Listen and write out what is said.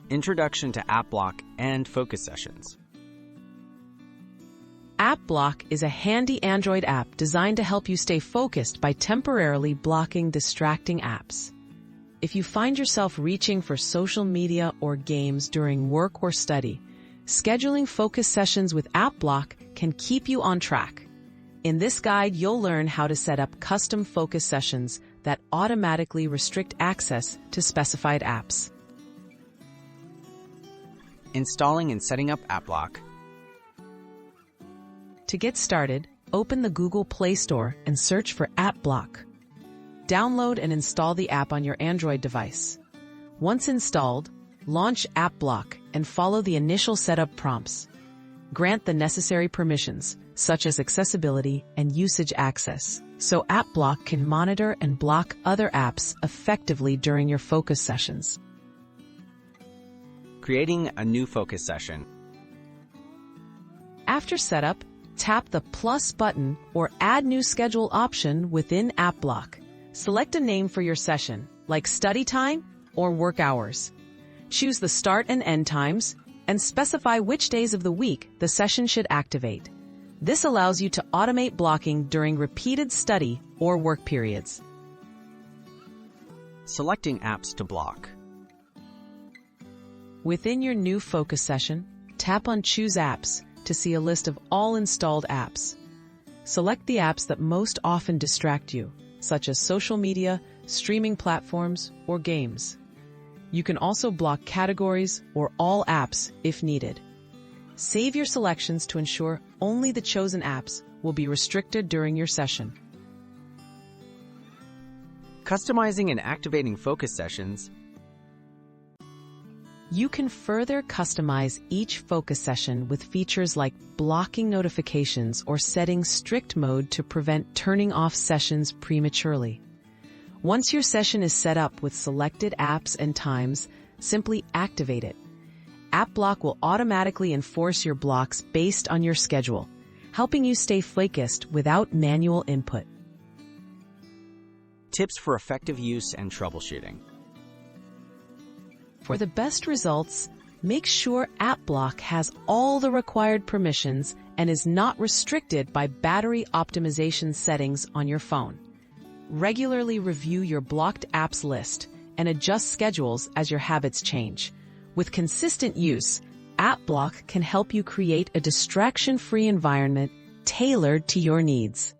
Introduction to AppBlock and Focus Sessions. AppBlock is a handy Android app designed to help you stay focused by temporarily blocking distracting apps. If you find yourself reaching for social media or games during work or study, scheduling focus sessions with AppBlock can keep you on track. In this guide, you'll learn how to set up custom focus sessions that automatically restrict access to specified apps. Installing and setting up AppBlock. To get started, open the Google Play Store and search for AppBlock. Download and install the app on your Android device. Once installed, launch AppBlock and follow the initial setup prompts. Grant the necessary permissions, such as accessibility and usage access, so AppBlock can monitor and block other apps effectively during your focus sessions. Creating a new focus session. After setup, tap the plus button or Add New Schedule option within AppBlock. Select a name for your session, like study time or work hours. Choose the start and end times, and specify which days of the week the session should activate. This allows you to automate blocking during repeated study or work periods. Selecting apps to block. Within your new focus session, tap on Choose Apps to see a list of all installed apps. Select the apps that most often distract you, such as social media, streaming platforms, or games. You can also block categories or all apps if needed. Save your selections to ensure only the chosen apps will be restricted during your session. Customizing and activating focus sessions. You can further customize each focus session with features like blocking notifications or setting strict mode to prevent turning off sessions prematurely. Once your session is set up with selected apps and times, simply activate it. AppBlock will automatically enforce your blocks based on your schedule, helping you stay focused without manual input. Tips for effective use and troubleshooting. For the best results, make sure AppBlock has all the required permissions and is not restricted by battery optimization settings on your phone. Regularly review your blocked apps list and adjust schedules as your habits change. With consistent use, AppBlock can help you create a distraction-free environment tailored to your needs.